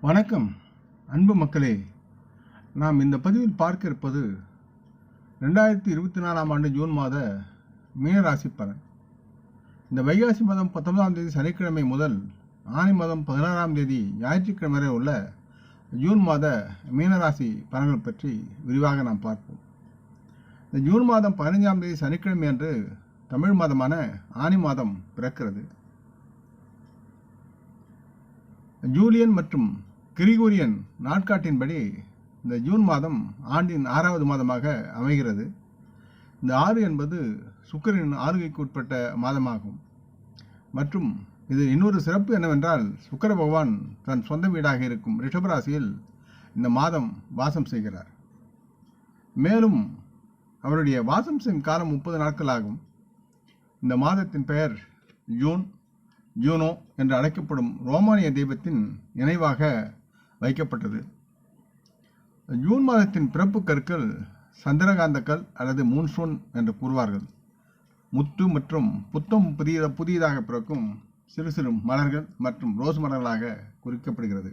வணக்கம் அன்பு மக்களே. நாம் இந்த பதிவில் பார்க்க இருப்பது 2024ஆம் ஆண்டு ஜூன் மாத மீனராசி பலன். இந்த வைகாசி மாதம் 19ஆம் தேதி சனிக்கிழமை முதல் ஆனி மாதம் 16ஆம் தேதி ஞாயிற்றுக்கிழமை வரை உள்ள ஜூன் மாத மீனராசி பலன்கள் பற்றி விரிவாக நாம் பார்ப்போம். இந்த ஜூன் மாதம் 15ஆம் தேதி சனிக்கிழமை அன்று தமிழ் மாதமான ஆனி மாதம் பிறக்கிறது. ஜூலியன் மற்றும் கிரிகோரியன் நாட்காட்டின்படி இந்த ஜூன் மாதம் ஆண்டின் 6வது மாதமாக அமைகிறது. இந்த 6 என்பது சுக்கிரனின் ஆளுகைக்கு உட்பட்ட மாதமாகும். மற்றும் இது இன்னொரு சிறப்பு என்னவென்றால், சுக்கிர பகவான் தன் சொந்த வீடாக இருக்கும் ரிஷபராசியில் இந்த மாதம் வாசம் செய்கிறார். மேலும் அவருடைய வாசம் செய்யும் காலம் 30 நாட்கள் ஆகும். இந்த மாதத்தின் பெயர் ஜூனோ என்று அழைக்கப்படும் ரோமானிய தெய்வத்தின் நினைவாக வைக்கப்பட்டது. ஜூன் மாதத்தின் பிறப்பு கற்கள் சந்திரகாந்த கல் அல்லது மூன்ஸ்டோன் என்று கூறுவார்கள். முத்து மற்றும் புத்தம் புதியதாக பிறக்கும் சிறு சிறு மலர்கள் மற்றும் ரோஸ் மலர்களாக குறிக்கப்படுகிறது.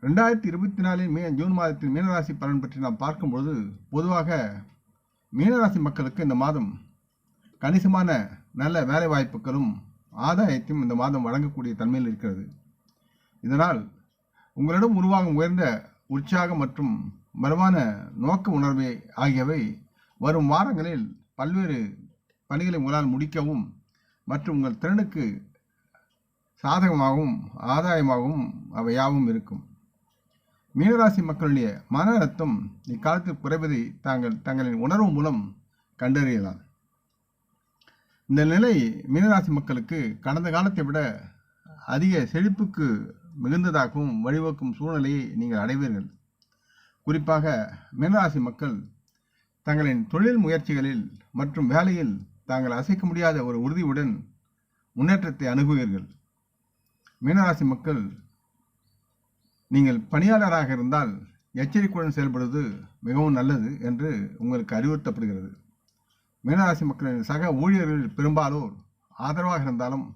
2024 ஜூன் மாதத்தின் மீனராசி பலன் பற்றி நாம் பார்க்கும்பொழுது, பொதுவாக மீனராசி மக்களுக்கு இந்த மாதம் கணிசமான நல்ல வேலை வாய்ப்புகளும் ஆதாயத்தையும் இந்த மாதம் வழங்கக்கூடிய தன்மையில் இருக்கிறது. இதனால் உங்களிடம் உருவாகும் உயர்ந்த உற்சாகம் மற்றும் பலமான நோக்க உணர்வு ஆகியவை வரும் வாரங்களில் பல்வேறு பணிகளை உங்களால் முடிக்கவும் மற்றும் உங்கள் திறனுக்கு சாதகமாகவும் ஆதாயமாகவும் அவை யாவும் இருக்கும். மீனராசி மக்களுடைய மன அழுத்தம் இக்காலத்தில் குறைவதை தங்களின் உணர்வு மூலம் கண்டறியலாம். இந்த நிலை மீனராசி மக்களுக்கு கடந்த காலத்தை விட அதிக செழிப்புக்கு மிகுந்ததாகவும் வழிவகுக்கும் சூழ்நிலையை நீங்கள் அடைவீர்கள். குறிப்பாக மீனராசி மக்கள் தங்களின் தொழில் முயற்சிகளில் மற்றும் வேலையில் தாங்கள் அசைக்க முடியாத ஒரு உறுதியுடன் முன்னேற்றத்தை அணுகுவீர்கள். மீனராசி மக்கள் நீங்கள் பணியாளராக இருந்தால் எச்சரிக்கையுடன் செயல்படுவது மிகவும் நல்லது என்று உங்களுக்கு அறிவுறுத்தப்படுகிறது. மீனராசி மக்களின் சக ஊழியர்களில் பெரும்பாலோர் ஆதரவாக இருந்தாலும்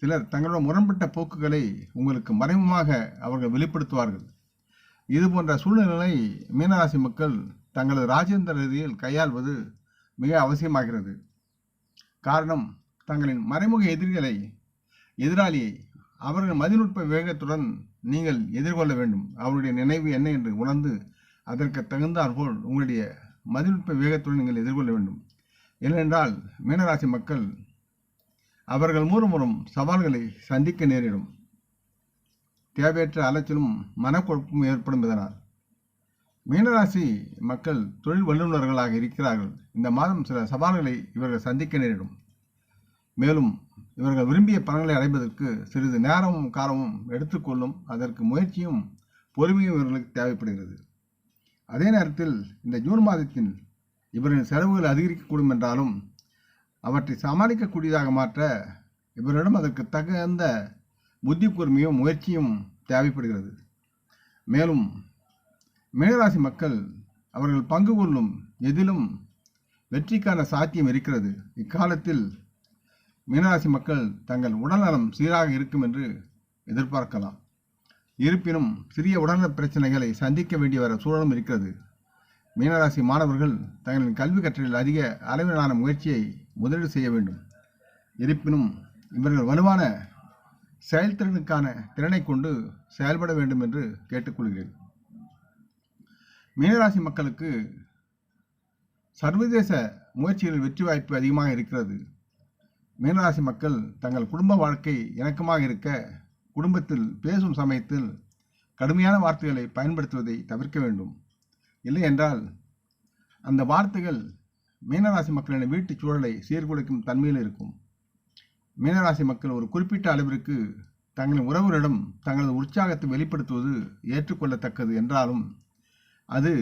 சிலர் தங்களுடைய முரண்பட்ட போக்குகளை உங்களுக்கு மறைமுகமாக அவர்கள் வெளிப்படுத்துவார்கள். இதுபோன்ற சூழ்நிலை மீனராசி மக்கள் தங்களது ராஜேந்திர ரீதியில் கையாள்வது மிக அவசியமாகிறது. காரணம், தங்களின் மறைமுக எதிராளியை அவர்கள் மதிநுட்ப விவேகத்துடன் நீங்கள் எதிர்கொள்ள வேண்டும். அவருடைய நினைவு என்ன என்று உணர்ந்து அதற்கு தகுந்தாற்போல் உங்களுடைய மதிநுட்ப விவேகத்துடன் நீங்கள் எதிர்கொள்ள வேண்டும். ஏனென்றால் மீனராசி மக்கள் அவர்கள் மூலம் சவால்களை சந்திக்க நேரிடும். தேவையற்ற அலைச்சலும் மனக்குழப்பமும் ஏற்படும். இதனால் மீனராசி மக்கள் தொழில் வல்லுநர்களாக இருக்கிறார்கள். இந்த மாதம் சில சவால்களை இவர்கள் சந்திக்க நேரிடும். மேலும் இவர்கள் விரும்பிய பலன்களை அடைவதற்கு சிறிது நேரமும் காலமும் எடுத்துக்கொள்ளும். அதற்கு முயற்சியும் பொறுமையும் இவர்களுக்கு தேவைப்படுகிறது. அதே நேரத்தில் இந்த ஜூன் மாதத்தில் இவரின் செலவுகள் அதிகரிக்கக்கூடும் என்றாலும் அவற்றை சமாளிக்கக்கூடியதாக மாற்ற இவரிடம் அதற்கு தகுந்த புத்தி கூர்மையும் முயற்சியும் தேவைப்படுகிறது. மேலும் மீனராசி மக்கள் அவர்கள் பங்கு கொள்ளும் எதிலும் வெற்றிக்கான சாத்தியம் இருக்கிறது. இக்காலத்தில் மீனராசி மக்கள் தங்கள் உடல்நலம் சீராக இருக்கும் என்று எதிர்பார்க்கலாம். இருப்பினும் சிறிய உடல்நல பிரச்சனைகளை சந்திக்க வேண்டிய வர சூழலும் இருக்கிறது. மீனராசி மாணவர்கள் தங்களின் கல்வி கற்றலில் அதிக அளவிலான முயற்சியை முதலீடு செய்ய வேண்டும். இருப்பினும் இவர்கள் வலுவான செயல்திறனுக்கான திறனை கொண்டு செயல்பட வேண்டும் என்று கேட்டுக்கொள்கிறேன். மீனராசி மக்களுக்கு சர்வதேச முயற்சிகளில் வெற்றி வாய்ப்பு அதிகமாக இருக்கிறது. மீனராசி மக்கள் தங்கள் குடும்ப வாழ்க்கை இணக்கமாக இருக்க குடும்பத்தில் பேசும் சமயத்தில் கடுமையான வார்த்தைகளை பயன்படுத்துவதை தவிர்க்க வேண்டும். இல்லை என்றால் அந்த வார்த்தைகள் மீனராசி மக்களின் வீட்டு சூழலை சீர்குலைக்கும் தன்மையில் இருக்கும். மீனராசி மக்கள் ஒரு குறிப்பிட்ட அளவிற்கு தங்களின் உறவுகளிடம் தங்களது உற்சாகத்தை வெளிப்படுத்துவது ஏற்றுக்கொள்ளத்தக்கது என்றாலும் அது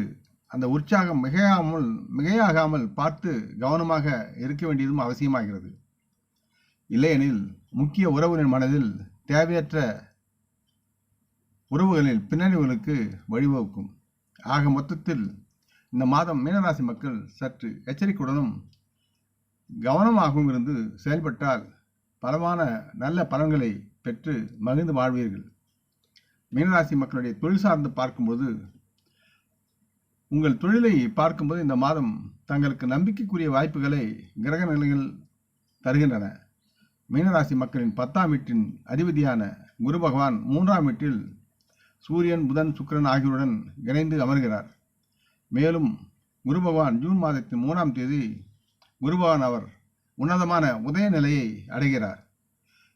அந்த உற்சாகம் மிகையாகாமல் பார்த்து கவனமாக இருக்க வேண்டியதும் அவசியமாகிறது. இல்லையெனில் முக்கிய உறவுகளின் மனதில் தேவையற்ற உறவுகளில் பின்னணிவுகளுக்கு வழிவகுக்கும். ஆக மொத்தத்தில் இந்த மாதம் மீனராசி மக்கள் சற்று எச்சரிக்கையுடனும் கவனமாகவும் இருந்து செயல்பட்டால் பலமான நல்ல பலன்களை பெற்று மகிழ்ந்து வாழ்வீர்கள். மீனராசி மக்களுடைய தொழில் சார்ந்து பார்க்கும்போது, உங்கள் தொழிலை பார்க்கும்போது இந்த மாதம் தங்களுக்கு நம்பிக்கைக்குரிய வாய்ப்புகளை கிரக நிலைகள் தருகின்றன. மீனராசி மக்களின் 10ஆம் வீட்டின் அதிபதியான குரு பகவான் 3ஆம் வீட்டில் சூரியன், புதன், சுக்கிரன் ஆகியோருடன் இணைந்து அமர்கிறார். மேலும் குரு பகவான் ஜூன் மாதத்தின் 3ஆம் தேதி குரு பகவான் அவர் உன்னதமான உதய நிலையை அடைகிறார்.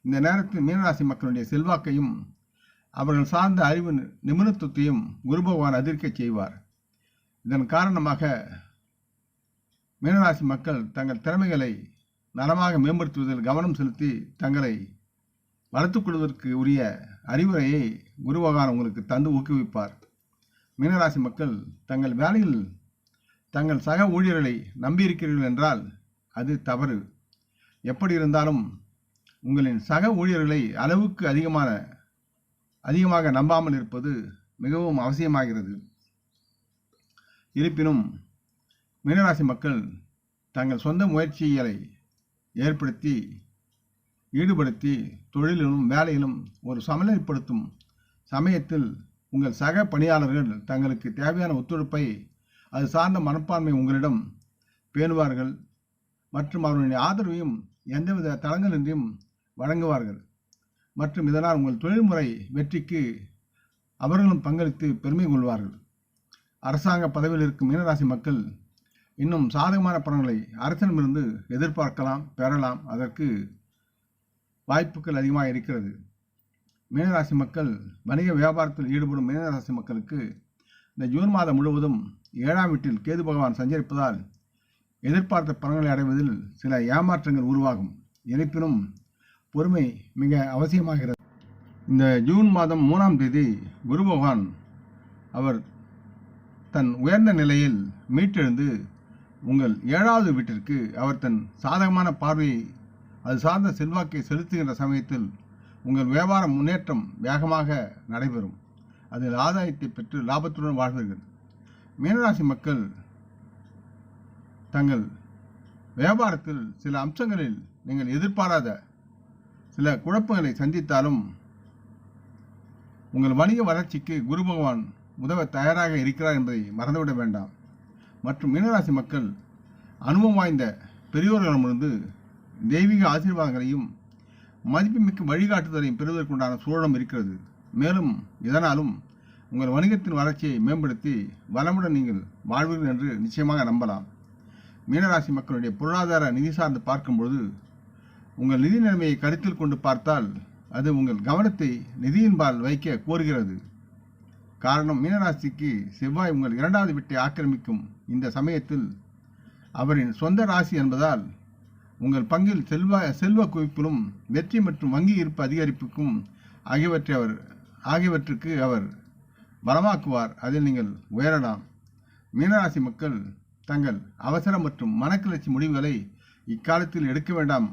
இந்த நேரத்தில் மீனராசி மக்களுடைய செல்வாக்கையும் அவர்கள் சார்ந்த அறிவு நிபுணத்துவத்தையும் குரு பகவான் அதிர்க்கச் செய்வார். இதன் காரணமாக மீனராசி மக்கள் தங்கள் திறமைகளை நலமாக மேம்படுத்துவதில் கவனம் செலுத்தி தங்களை வளர்த்துக் கொள்வதற்கு உரிய அறிவுரையை குரு பகவான் உங்களுக்கு தந்து ஊக்குவிப்பார். மீனராசி மக்கள் தங்கள் வேலையில் தங்கள் சக ஊழியர்களை நம்பியிருக்கிறீர்கள் என்றால் அது தவறு. எப்படி இருந்தாலும் உங்களின் சக ஊழியர்களை அளவுக்கு அதிகமாக நம்பாமல் இருப்பது மிகவும் அவசியமாகிறது. இருப்பினும் மீனராசி மக்கள் தங்கள் சொந்த முயற்சிகளை ஈடுபடுத்தி தொழிலிலும் வேலையிலும் ஒரு சமநிலைப்படுத்தும் சமயத்தில் உங்கள் சக பணியாளர்கள் தங்களுக்கு தேவையான ஒத்துழைப்பை அது சார்ந்த மனப்பான்மை உங்களிடம் பேணுவார்கள் மற்றும் அவர்களுடைய ஆதரவையும் எந்தவித தடங்கலின்றியும் வழங்குவார்கள். மற்றும் இதனால் உங்கள் தொழில்முறை வெற்றிக்கு அவர்களும் பங்களித்து பெருமை கொள்வார்கள். அரசாங்க பதவியில் இருக்கும் மீனராசி மக்கள் இன்னும் சாதகமான பலன்களை அரசிடமிருந்து எதிர்பார்க்கலாம், பெறலாம். அதற்கு வாய்ப்புகள் அதிகமாக இருக்கிறது. மீனராசி மக்கள் வணிக வியாபாரத்தில் ஈடுபடும் மீனராசி மக்களுக்கு இந்த ஜூன் மாதம் முழுவதும் 7ஆம் வீட்டில் கேது பகவான் சஞ்சரிப்பதால் எதிர்பார்த்த பலன்களை அடைவதில் சில ஏமாற்றங்கள் உருவாகும். இருப்பினும் பொறுமை மிக அவசியமாகிறது. இந்த ஜூன் மாதம் 3ஆம் தேதி குரு பகவான் அவர் தன் உயர்ந்த நிலையில் மீட்டெழுந்து உங்கள் 7வது வீட்டிற்கு அவர் தன் சாதகமான பார்வையை அது சார்ந்த செல்வாக்கை செலுத்துகின்ற சமயத்தில் உங்கள் வியாபார முன்னேற்றம் வேகமாக நடைபெறும். அதில் ஆதாயத்தை பெற்று லாபத்துடன் வாழ்வீர்கள். மீனராசி மக்கள் தங்கள் வியாபாரத்தில் சில அம்சங்களில் நீங்கள் எதிர்பாராத சில குழப்பங்களை சந்தித்தாலும் உங்கள் வணிக வளர்ச்சிக்கு குரு பகவான் உதவ தயாராக இருக்கிறார் என்பதை மறந்துவிட வேண்டாம். மற்றும் மீனராசி மக்கள் அனுபவம் வாய்ந்த பெரியோர்களிடமிருந்து தெய்வீக ஆசீர்வாதங்களையும் மதிப்புமிக்க வழிகாட்டுதலையும் பெறுவதற்குண்டான சூழலும் இருக்கிறது. மேலும் இதனாலும் உங்கள் வணிகத்தின் வளர்ச்சியை மேம்படுத்தி வளமுடன் நீங்கள் வாழ்வீர்கள் என்று நிச்சயமாக நம்பலாம். மீனராசி மக்களுடைய பொருளாதார நிதி சார்ந்து பார்க்கும்போது உங்கள் நிதி நிலைமையை கருத்தில் கொண்டு பார்த்தால் அது உங்கள் கவனத்தை நிதியின்பால் வைக்க கோருகிறது. காரணம், மீனராசிக்கு செவ்வாய் உங்கள் 2வது வீட்டை ஆக்கிரமிக்கும் இந்த சமயத்தில் அவரின் சொந்த ராசி என்பதால் உங்கள் பங்கில் செல்வ குவிப்பிலும் வெற்றி மற்றும் வங்கி இருப்பு அதிகரிப்புக்கும் ஆகியவற்றுக்கு அவர் பலமாக்குவார். அதில் நீங்கள் உயரலாம். மீனராசி மக்கள் தங்கள் அவசர மற்றும் மனக்கிளர்ச்சி முடிவுகளை இக்காலத்தில் எடுக்க வேண்டாம்.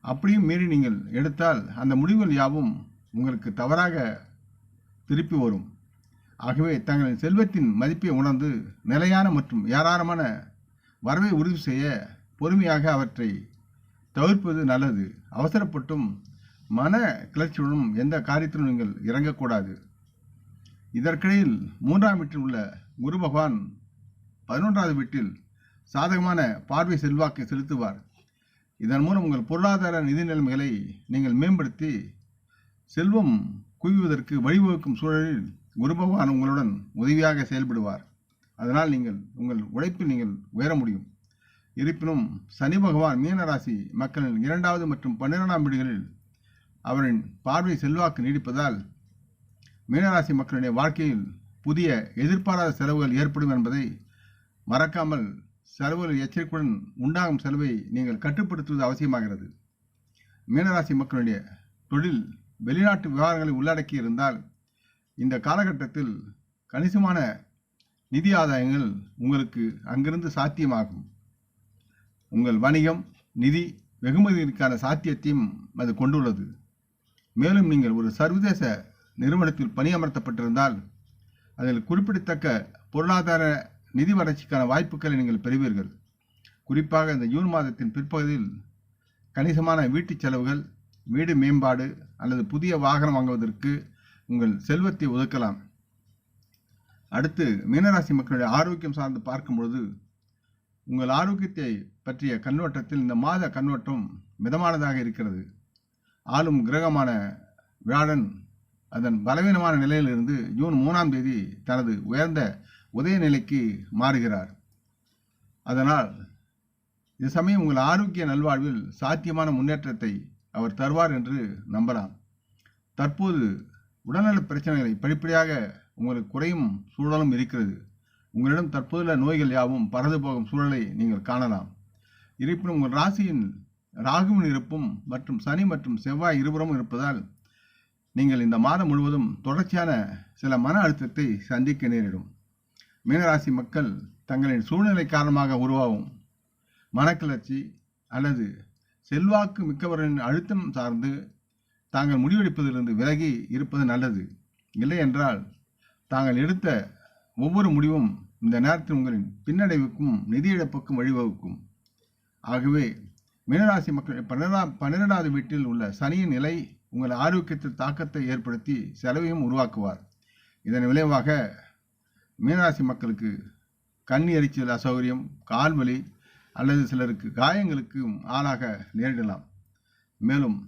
அப்படியும் மீறி நீங்கள் எடுத்தால் அந்த முடிவுகள் யாவும் உங்களுக்கு தவறாக திருப்பி வரும். ஆகவே தங்களின் செல்வத்தின் மதிப்பை உணர்ந்து நிலையான மற்றும் ஏராளமான வரவை உறுதி செய்ய பொறுமையாக அவற்றை தவிர்ப்பது நல்லது. அவசரப்பட்டும் மன கிளர்ச்சியுடனும் எந்த காரியத்திலும் நீங்கள் இறங்கக்கூடாது. இதற்கிடையில் 3ஆம் வீட்டில் உள்ள குரு பகவான் 11வது வீட்டில் சாதகமான பார்வை செல்வாக்கை செலுத்துவார். இதன் மூலம் உங்கள் பொருளாதார நிதி நிலைமைகளை நீங்கள் மேம்படுத்தி செல்வம் குவிவதற்கு வழிவகுக்கும் சூழலில் குரு பகவான் உங்களுடன் உதவியாக செயல்படுவார். அதனால் நீங்கள் உங்கள் உழைப்பில் நீங்கள் உயர முடியும். இருப்பினும் சனி பகவான் மீனராசி மக்களின் 2வது மற்றும் 12ஆம் வீடுகளில் அவரின் பார்வை செல்வாக்கு நீடிப்பதால் மீனராசி மக்களுடைய வாழ்க்கையில் புதிய எதிர்பாராத செலவுகள் ஏற்படும் என்பதை மறக்காமல் செலவுகள் எச்சரிக்கையுடன் உண்டாகும் செலவை நீங்கள் கட்டுப்படுத்துவது அவசியமாகிறது. மீனராசி மக்களுடைய தொழில் வெளிநாட்டு விவகாரங்களை உள்ளடக்கி இருந்தால் இந்த காலகட்டத்தில் கணிசமான நிதி ஆதாயங்கள் உங்களுக்கு அங்கிருந்து சாத்தியமாகும். உங்கள் வணிகம், நிதி, வெகுமதிக்கான சாத்தியத்தையும் அது கொண்டுள்ளது. மேலும் நீங்கள் ஒரு சர்வதேச நிறுவனத்தில் பணியமர்த்தப்பட்டிருந்தால் அதில் குறிப்பிடத்தக்க பொருளாதார நிதி வளர்ச்சிக்கான வாய்ப்புகளை நீங்கள் பெறுவீர்கள். குறிப்பாக இந்த ஜூன் மாதத்தின் பிற்பகுதியில் கணிசமான வீட்டு செலவுகள், வீடு மேம்பாடு அல்லது புதிய வாகனம் வாங்குவதற்கு உங்கள் செல்வத்தை ஒதுக்கலாம். அடுத்து மீனராசி மக்களுடைய ஆரோக்கியம் சார்ந்து பார்க்கும்பொழுது உங்கள் ஆரோக்கியத்தை பற்றிய கண்ணோட்டத்தில் இந்த மாத கண்ணோட்டம் மிதமானதாக இருக்கிறது. ஆளும் கிரகமான வியாழன் அதன் பலவீனமான நிலையிலிருந்து ஜூன் 3ஆம் தேதி தனது உயர்ந்த உதய நிலைக்கு மாறுகிறார். அதனால் இது சமயம் உங்கள் ஆரோக்கிய நல்வாழ்வில் சாத்தியமான முன்னேற்றத்தை அவர் தருவார் என்று நம்பலாம். தற்போது உடல்நல பிரச்சனைகளை படிப்படியாக உங்களுக்கு குறையும் சூழலும் இருக்கிறது. உங்களிடம் தற்போதுள்ள நோய்கள் யாவும் பறந்து போகும் சூழலை நீங்கள் காணலாம். இருப்பினும் உங்கள் ராசியின் ராகுவின் இருப்பும் மற்றும் சனி மற்றும் செவ்வாய் இருபுறமும் இருப்பதால் நீங்கள் இந்த மாதம் முழுவதும் தொடர்ச்சியான சில மன அழுத்தத்தை சந்திக்க நேரிடும். மீனராசி மக்கள் தங்களின் சூழ்நிலை காரணமாக உருவாகும் மனக்கிளர்ச்சி அல்லது செல்வாக்கு மிக்கவர்களின் அழுத்தம் சார்ந்து தாங்கள் முடிவெடுப்பதிலிருந்து விலகி இருப்பது நல்லது. இல்லை என்றால் தாங்கள் எடுத்த ஒவ்வொரு முடிவும் இந்த நேரத்தில் உங்களின் பின்னடைவுக்கும் நிதி இழப்புக்கும் வழிவகுக்கும். ஆகவே மீனராசி மக்கள் 12வது வீட்டில் உள்ள சனியின் நிலை உங்கள் ஆரோக்கியத்தில் தாக்கத்தை ஏற்படுத்தி செலவையும் உருவாக்குவார். இதன் விளைவாக மீனராசி மக்களுக்கு கண் எரிச்சல், அசௌகரியம், கால்வலி அல்லது சிலருக்கு காயங்களுக்கு ஆளாக நேரிடலாம். மேலும்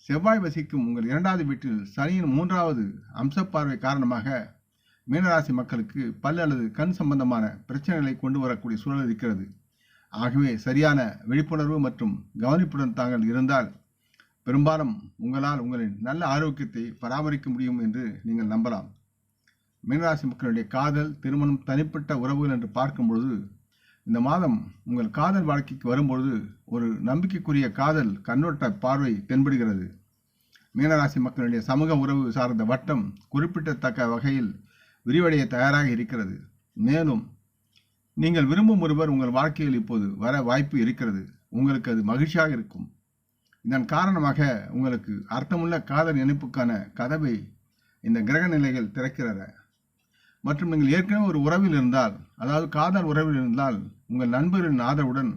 செவ்வாய் வசிக்கும் உங்கள் 2வது வீட்டில் சனியின் 3வது அம்சப்பார்வை காரணமாக மீனராசி மக்களுக்கு பல் அல்லது கண் சம்பந்தமான பிரச்சனைகளை கொண்டு வரக்கூடிய சூழல் இருக்கிறது. ஆகவே சரியான விழிப்புணர்வு மற்றும் கவனிப்புடன் தாங்கள் இருந்தால் பெரும்பாலும் உங்களால் உங்களின் நல்ல ஆரோக்கியத்தை பராமரிக்க முடியும் என்று நீங்கள் நம்பலாம். மீனராசி மக்களுடைய காதல், திருமணம், தனிப்பட்ட உறவுகள் என்று பார்க்கும்பொழுது இந்த மாதம் உங்கள் காதல் வாழ்க்கைக்கு வரும்பொழுது ஒரு நம்பிக்கைக்குரிய காதல் கண்ணோட்ட பார்வை தென்படுகிறது. மீனராசி மக்களுடைய சமூக உறவு சார்ந்த வட்டம் குறிப்பிடத்தக்க வகையில் விரிவடைய தயாராக இருக்கிறது. மேலும் நீங்கள் விரும்பும் ஒருவர் உங்கள் வாழ்க்கையில் இப்போது வர வாய்ப்பு இருக்கிறது. உங்களுக்கு அது மகிழ்ச்சியாக இருக்கும். இதன் காரணமாக உங்களுக்கு அர்த்தமுள்ள காதல் இணைப்புக்கான கதவை இந்த கிரக நிலைகள் திறக்கிறது. மற்றும் நீங்கள் ஏற்கனவே ஒரு உறவில் இருந்தால், அதாவது காதல் உறவில் இருந்தால், உங்கள் நண்பரின் ஆதரவுடன்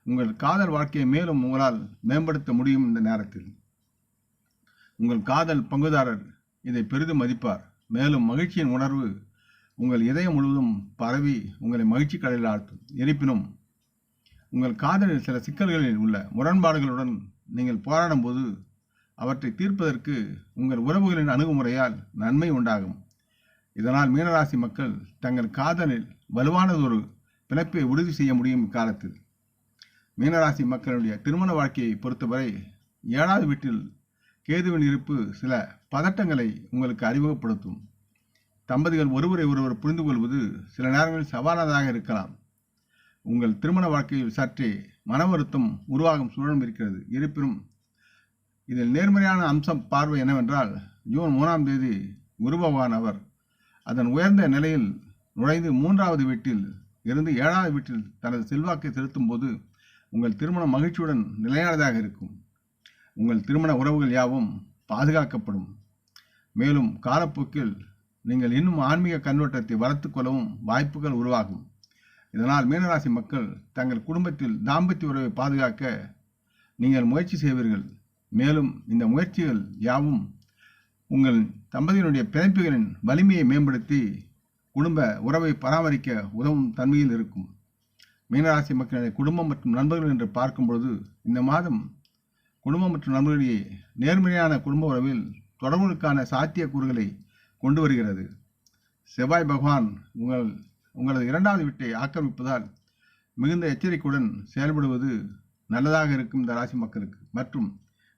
உங்கள் காதல் வாழ்க்கையை மேலும் உங்களால் மேம்படுத்த முடியும். இந்த நேரத்தில் உங்கள் காதல் பங்குதாரர் இதை பெரிதும் மதிப்பார். மேலும் மகிழ்ச்சியின் உணர்வு உங்கள் இதயம் முழுவதும் பரவி உங்களை மகிழ்ச்சி கடலில் ஆழ்த்தும். இருப்பினும் உங்கள் காதலில் சில சிக்கல்களில் உள்ள முரண்பாடுகளுடன் நீங்கள் போராடும் போது அவற்றை தீர்ப்பதற்கு உங்கள் உறவுகளின் அணுகுமுறையால் நன்மை உண்டாகும். இதனால் மீனராசி மக்கள் தங்கள் காதலில் வலுவானதொரு பிணைப்பை உறுதி செய்ய முடியும். இக்காலத்தில் மீனராசி மக்களுடைய திருமண வாழ்க்கையை பொறுத்தவரை 7வது வீட்டில் கேதுவின் இருப்பு சில பதட்டங்களை உங்களுக்கு அறிமுகப்படுத்தும். தம்பதிகள் ஒருவரை ஒருவர் புரிந்து கொள்வது சில நேரங்களில் சவாலானதாக இருக்கலாம். உங்கள் திருமண வாழ்க்கையில் சற்றே மன வருத்தம் உருவாகும் சூழலும் இருக்கிறது. இருப்பினும் இதில் நேர்மறையான அம்சம் பார்வை என்னவென்றால், ஜூன் 3ஆம் தேதி குரு பகவான் அவர் அதன் உயர்ந்த நிலையில் நுழைந்து 3வது வீட்டில் இருந்து 7வது வீட்டில் தனது செல்வாக்கை செலுத்தும் போது உங்கள் திருமணம் மகிழ்ச்சியுடன் நிலையானதாக இருக்கும். உங்கள் திருமண உறவுகள் யாவும் பாதுகாக்கப்படும். மேலும் காலப்போக்கில் நீங்கள் இன்னும் ஆன்மீக கண்ணோட்டத்தை வளர்த்துக் கொள்ளவும் வாய்ப்புகள் உருவாகும். இதனால் மீனராசி மக்கள் தங்கள் குடும்பத்தில் தாம்பத்திய உறவை பாதுகாக்க நீங்கள் முயற்சி செய்வீர்கள். மேலும் இந்த முயற்சிகள் யாவும் உங்கள் தம்பதியினுடைய பிணைப்புகளின் வலிமையை மேம்படுத்தி குடும்ப உறவை பராமரிக்க உதவும் தன்மையில் இருக்கும். மீனராசி மக்களுடைய குடும்பம் மற்றும் நண்பர்கள் என்று பார்க்கும்பொழுது இந்த மாதம் குடும்பம் மற்றும் நண்பர்களிடையே நேர்மறையான குடும்ப உறவில் தொடர்புகளுக்கான சாத்தியக்கூறுகளை கொண்டு வருகிறது. செவ்வாய் பகவான் உங்களது 2வது வீட்டை ஆக்கிரமிப்பதால் மிகுந்த எச்சரிக்கையுடன் செயல்படுவது நல்லதாக இருக்கும் இந்த ராசி மக்களுக்கு. மற்றும்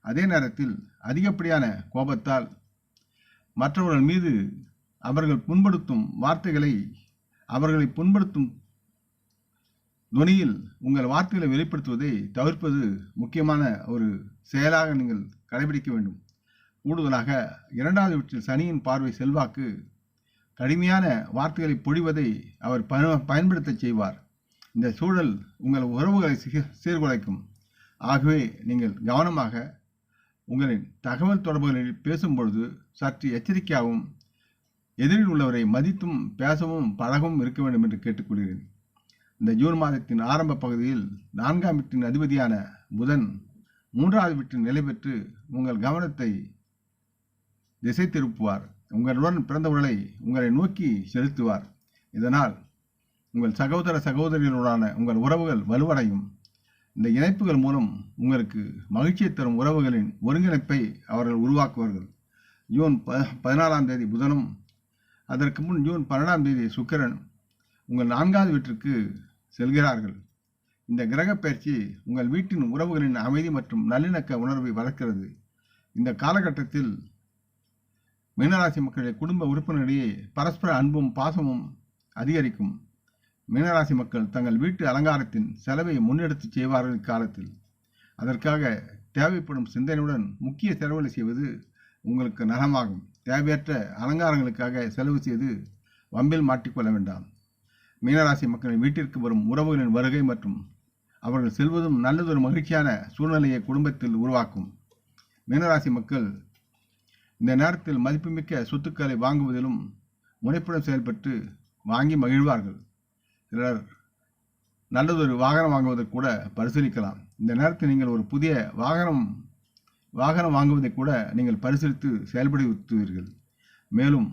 அதே நேரத்தில் அதிகப்படியான கோபத்தால் மற்றவர்கள் மீது அவர்கள் புண்படுத்தும் வார்த்தைகளை, அவர்களை புண்படுத்தும் துணியில் உங்கள் வார்த்தைகளை வெளிப்படுத்துவதை தவிர்ப்பது முக்கியமான ஒரு செயலாக நீங்கள் கடைபிடிக்க வேண்டும். கூடுதலாக 2வது வீட்டில் சனியின் பார்வை செல்வாக்கு கடுமையான வார்த்தைகளை பொழிவதை அவர் பயன்படுத்த செய்வார். இந்த சூழல் உங்கள் உறவுகளை சீர்குலைக்கும். ஆகவே நீங்கள் கவனமாக உங்களின் தகவல் தொடர்புகளில் பேசும்பொழுது சற்று எச்சரிக்கையாகவும் எதிரில் உள்ளவரை மதித்தும் பேசவும் பழகவும் இருக்க வேண்டும் என்று கேட்டுக்கொள்கிறேன். இந்த ஜூன் மாதத்தின் ஆரம்ப பகுதியில் 4ஆம் வீட்டின் அதிபதியான புதன் 3வது வீட்டில் நிலை பெற்று உங்கள் கவனத்தை திசை திருப்புவார். உங்களுடன் பிறந்தவர்களை உங்களை நோக்கி செலுத்துவார். இதனால் உங்கள் சகோதர சகோதரிகளுடனான உங்கள் உறவுகள் வலுவடையும். இந்த இணைப்புகள் மூலம் உங்களுக்கு மகிழ்ச்சியை தரும் உறவுகளின் ஒருங்கிணைப்பை அவர்கள் உருவாக்குவார்கள். ஜூன் 14ஆம் தேதி புதனும் அதற்கு முன் ஜூன் 12ஆம் தேதி சுக்கிரன் உங்கள் 4வது வீட்டிற்கு செல்கிறார்கள். இந்த கிரக பயிற்சி உங்கள் வீட்டின் உறவுகளின் அமைதி மற்றும் நல்லிணக்க உணர்வை வளர்க்கிறது. இந்த காலகட்டத்தில் மீனராசி மக்களுடைய குடும்ப உறுப்பினரிடையே பரஸ்பர அன்பும் பாசமும் அதிகரிக்கும். மீனராசி மக்கள் தங்கள் வீட்டு அலங்காரத்தின் செலவை முன்னெடுத்து செய்வார்கள். இக்காலத்தில் அதற்காக தேவைப்படும் சிந்தனையுடன் முக்கிய செலவுகளை செய்வது உங்களுக்கு நலமாகும். தேவையற்ற அலங்காரங்களுக்காக செலவு செய்து வம்பில் மாட்டிக்கொள்ள வேண்டாம். மீனராசி மக்களின் வீட்டிற்கு வரும் உறவுகளின் வருகை மற்றும் அவர்கள் செல்வதும் நல்லதொரு மகிழ்ச்சியான சூழ்நிலையை குடும்பத்தில் உருவாக்கும். மீனராசி மக்கள் இந்த நேரத்தில் மதிப்புமிக்க சொத்துக்களை வாங்குவதிலும் முனைப்புடன் செயல்பட்டு வாங்கி மகிழ்வார்கள். சிலர் நல்லதொரு வாகனம் வாங்குவதற்கு கூட பரிசீலிக்கலாம். இந்த நேரத்தில் நீங்கள் ஒரு புதிய வாகனம் வாங்குவதை கூட நீங்கள் பரிசீலித்து செயல்படுத்துவீர்கள். மேலும்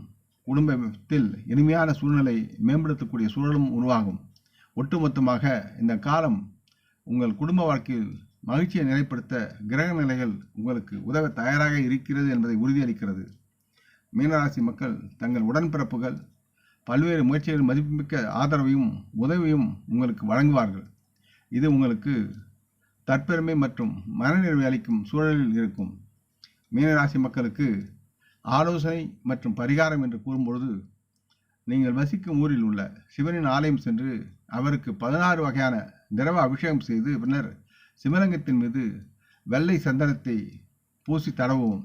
குடும்பத்தில் இனிமையான சூழ்நிலை மேம்படுத்தக்கூடிய சூழலும் உருவாகும். ஒட்டுமொத்தமாக இந்த காலம் உங்கள் குடும்ப வாழ்க்கையில் மகிழ்ச்சியை நிலைப்படுத்த கிரக நிலைகள் உங்களுக்கு உதவ தயாராக இருக்கிறது என்பதை உறுதியளிக்கிறது. மீனராசி மக்கள் தங்கள் உடன்பிறப்புகள் பல்வேறு முயற்சிகளின் மதிப்புமிக்க ஆதரவையும் உதவியும் உங்களுக்கு வழங்குவார்கள். இது உங்களுக்கு தற்பெருமை மற்றும் மனநிறைவை அளிக்கும் சூழலில் இருக்கும். மீனராசி மக்களுக்கு ஆலோசனை மற்றும் பரிகாரம் என்று கூறும்பொழுது, நீங்கள் வசிக்கும் ஊரில் உள்ள சிவனின் ஆலயம் சென்று அவருக்கு 16 வகையான திரவ அபிஷேகம் செய்து பின்னர் சிவலிங்கத்தின் மீது வெள்ளை சந்தனத்தை பூசி தடவும்.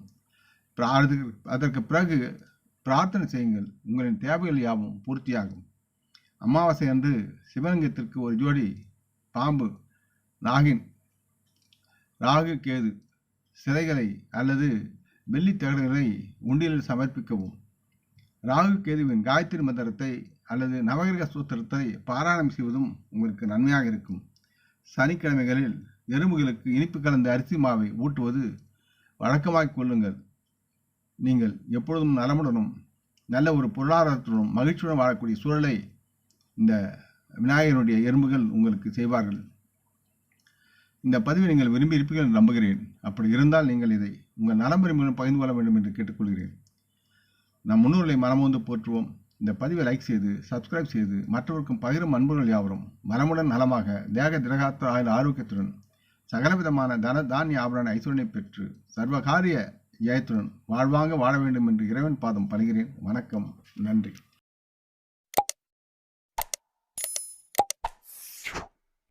அதற்கு பிறகு பிரார்த்தனை செய்யுங்கள். உங்களின் தேவைகள் யாவும் பூர்த்தியாகும். அமாவாசை அன்று சிவலிங்கத்திற்கு ஒரு ஜோடி பாம்பு, நாகின், ராகு, கேது சிலைகளை அல்லது வெள்ளி தகடுகளை உண்டியலில் சமர்ப்பிக்கவும். ராகு கேதுவின் காயத்ரி மந்திரத்தை அல்லது நவகிரக சூத்திரத்தை பாராயணம் செய்வதும் உங்களுக்கு நன்மையாக இருக்கும். சனிக்கிழமைகளில் எறும்புகளுக்கு இனிப்பு கலந்த அரிசி மாவை ஊட்டுவது வழக்கமாக்கிக் கொள்ளுங்கள். நீங்கள் எப்பொழுதும் நலமுடனும் நல்ல ஒரு பொருளாதாரத்துடனும் மகிழ்ச்சியுடன் வாழக்கூடிய சூழலை இந்த விநாயகனுடைய எறும்புகள் உங்களுக்கு செய்வார்கள். இந்த பதிவை நீங்கள் விரும்பி இருப்பீர்கள் என்று நம்புகிறேன். அப்படி இருந்தால் நீங்கள் இதை உங்கள் நலம்பெறும் மூலம் பகிர்ந்து கொள்ள வேண்டும் என்று கேட்டுக்கொள்கிறேன். நம் முன்னோர்களை மனமோந்து போற்றுவோம். இந்த பதிவை லைக் செய்து சப்ஸ்கிரைப் செய்து மற்றவருக்கும் பகிரும் அன்புகள் யாவரும் மனமுடன் நலமாக தேக திரகாத்த ஆரோக்கியத்துடன் சகலவிதமான தானிய ஆபரண ஐஸ்வரனை பெற்று சர்வகாரிய ஜெயத்துடன் வாழ்வாங்க வாழ வேண்டும் என்று இறைவன் பாதம் பணிகிறேன். வணக்கம். நன்றி.